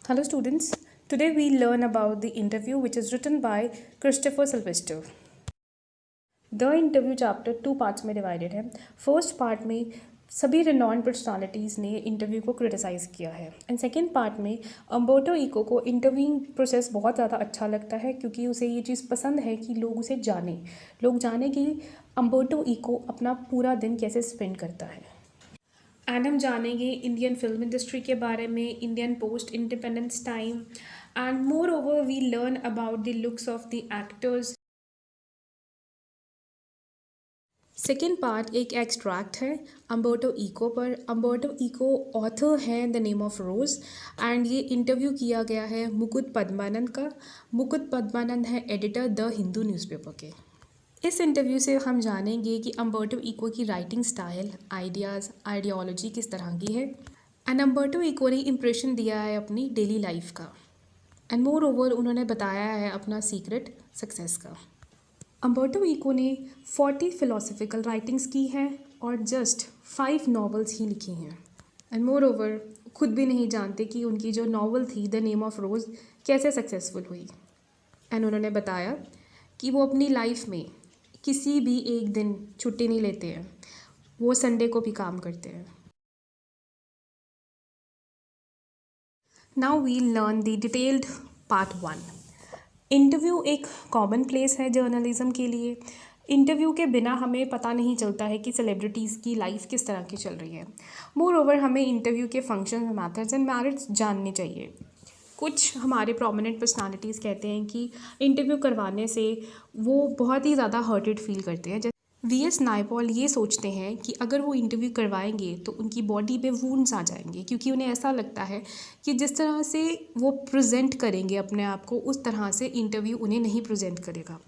Hello students, today we learn about the interview which is written by Christopher Sylvester. The interview chapter 2 parts में divided है. First part में सभी renowned personalities ने interview को criticise किया है and second part में Umberto Eco को इंटरव्यूइंग प्रोसेस बहुत ज़्यादा अच्छा लगता है क्योंकि उसे ये चीज़ पसंद है कि लोग जाने कि अम्बर्टो इको अपना पूरा दिन कैसे स्पेंड करता है. एंड हम जानेंगे इंडियन फिल्म इंडस्ट्री के बारे में, Indian post independence time and more over we learn about the looks of the actors. Second part एक एक्सट्रैक्ट है अम्बर्टो इको पर. अम्बर्टो इको ऑथर हैं द नेम ऑफ रोज़ एंड ये इंटरव्यू किया गया है मुकुट पद्मानंद का. मुकुट पद्मानंद है एडिटर द हिंदू न्यूज़पेपर के. इस इंटरव्यू से हम जानेंगे कि अम्बर्टो इको की राइटिंग स्टाइल, आइडियाज़, आइडियोलॉजी किस तरह की है एंड अम्बर्टो इको ने इम्प्रेशन दिया है अपनी डेली लाइफ का एंड मोर ओवर उन्होंने बताया है अपना सीक्रेट सक्सेस का. अम्बर्टो इको ने 40 फिलोसफिकल राइटिंग्स की हैं और जस्ट 5 नॉवेल्स ही लिखी हैं एंड मोर ओवर खुद भी नहीं जानते कि उनकी जो नॉवल थी द नेम ऑफ रोज़ कैसे सक्सेसफुल हुई. एंड उन्होंने बताया कि वो अपनी लाइफ में किसी भी एक दिन छुट्टी नहीं लेते हैं, वो संडे को भी काम करते हैं. Now we learn the detailed part 1. Interview एक कॉमन प्लेस है जर्नलिज्म के लिए. इंटरव्यू के बिना हमें पता नहीं चलता है कि सेलिब्रिटीज़ की लाइफ किस तरह की चल रही है. मोर ओवर हमें इंटरव्यू के फंक्शन, मैथड्स एंड मेरिट्स जानने चाहिए. कुछ हमारे प्रोमिनेंट पर्सनालिटीज़ कहते हैं कि इंटरव्यू करवाने से वो बहुत ही ज़्यादा हर्टेड फील करते हैं. वीएस नायपॉल ये सोचते हैं कि अगर वो इंटरव्यू करवाएंगे तो उनकी बॉडी पे वूंड्स आ जाएंगे क्योंकि उन्हें ऐसा लगता है कि जिस तरह से वो प्रेजेंट करेंगे अपने आप को उस तरह से इंटरव्यू उन्हें नहीं प्रेजेंट करेगा.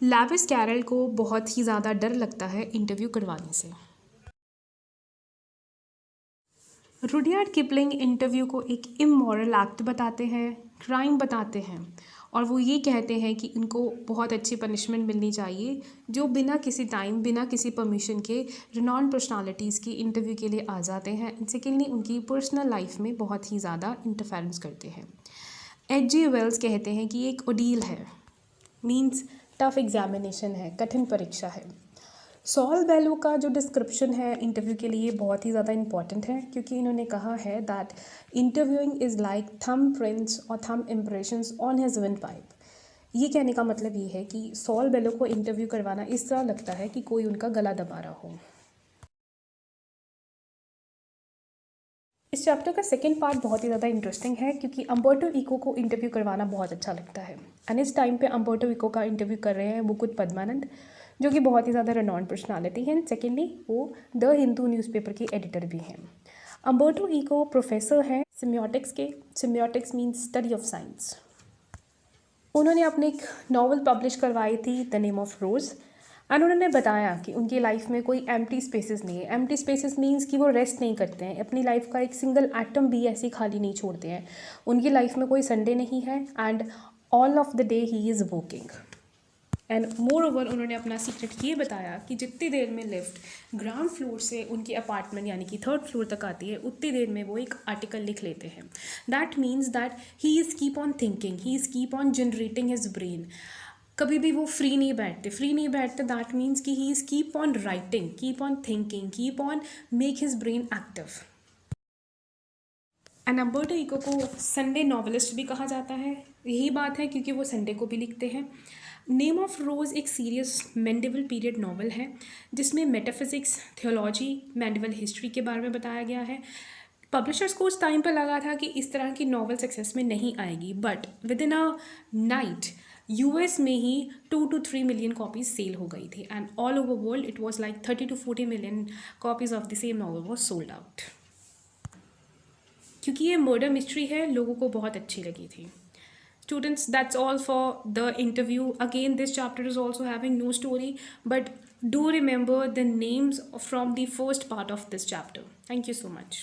लेविस कैरल को बहुत ही ज़्यादा डर लगता है इंटरव्यू करवाने से. रुडयार्ड किपलिंग इंटरव्यू को एक इमोरल एक्ट बताते हैं, क्राइम बताते हैं और वो ये कहते हैं कि इनको बहुत अच्छी पनिशमेंट मिलनी चाहिए जो बिना किसी टाइम, बिना किसी परमिशन के रिनॉन्ड पर्सनालिटीज़ की इंटरव्यू के लिए आ जाते हैं एंड सेकेंडली उनकी पर्सनल लाइफ में बहुत ही ज़्यादा इंटरफेरेंस करते हैं. एच.जी. वेल्स कहते हैं कि एक ओडील है, मीन्स टफ एग्जामिनेशन है, कठिन परीक्षा है. सॉल बेलो का जो डिस्क्रिप्शन है इंटरव्यू के लिए बहुत ही ज़्यादा इम्पॉर्टेंट है क्योंकि इन्होंने कहा है that interviewing is like thumb prints और thumb impressions on his windpipe. ये कहने का मतलब ये है कि सॉल बेलो को इंटरव्यू करवाना इस तरह लगता है कि कोई उनका गला दबा रहा हो. इस चैप्टर का सेकेंड पार्ट बहुत ही ज़्यादा इंटरेस्टिंग है क्योंकि अम्बर्टो इको को इंटरव्यू करवाना बहुत अच्छा लगता है एंड इस टाइम पे अम्बर्टो इको का इंटरव्यू कर रहे हैं मुकुट पद्मानंद जो कि बहुत ही ज़्यादा रेनॉन्ड पर्सनालिटी है. सेकेंडली वो द हिंदू न्यूज़पेपर की एडिटर भी हैं. अम्बर्टो इको प्रोफेसर हैं सिम्योटिक्स के. Semiotics means study of science. उन्होंने अपनी एक नॉवल पब्लिश करवाई थी द नेम ऑफ रोज़ एंड उन्होंने बताया कि उनकी लाइफ में कोई एम्प्टी स्पेसेस नहीं है. एम्प्टी स्पेसेस मीन्स कि वो रेस्ट नहीं करते हैं, अपनी लाइफ का एक सिंगल एटम भी ऐसे खाली नहीं छोड़ते हैं. उनकी लाइफ में कोई संडे नहीं है and all of the day he is working. And more over उन्होंने अपना सीक्रेट ये बताया कि जितनी देर में लिफ्ट ग्राउंड फ्लोर से उनकी अपार्टमेंट यानी कि 3rd फ्लोर तक आती है उतनी देर में वो एक आर्टिकल लिख लेते हैं. That means that he is keep on thinking, he is keep on generating his brain. कभी भी वो फ्री नहीं बैठते. दैट मीन्स कि he is keep on writing, keep on thinking, keep on make his brain active. And Umberto Eco को Sunday novelist भी कहा जाता है. यही बात है क्योंकि वो संडे को भी लिखते हैं. नेम ऑफ रोज़ एक सीरियस मेंडिवल पीरियड नॉवल है जिसमें मेटाफिज़िक्स, थियोलॉजी, मेंडिवल हिस्ट्री के बारे में बताया गया है. पब्लिशर्स को उस टाइम पर लगा था कि इस तरह की नॉवल सक्सेस में नहीं आएगी but with in a night US में ही 2 to 3 मिलियन कॉपीज़ सेल हो गई थी and all over world it was like 30 to 40 million copies of the same novel was sold out. क्योंकि ये मर्डर मिस्ट्री है, लोगों को बहुत अच्छी लगी थी. Students, that's all for the interview. Again, this chapter is also having no story, but do remember the names from the first part of this chapter. Thank you so much.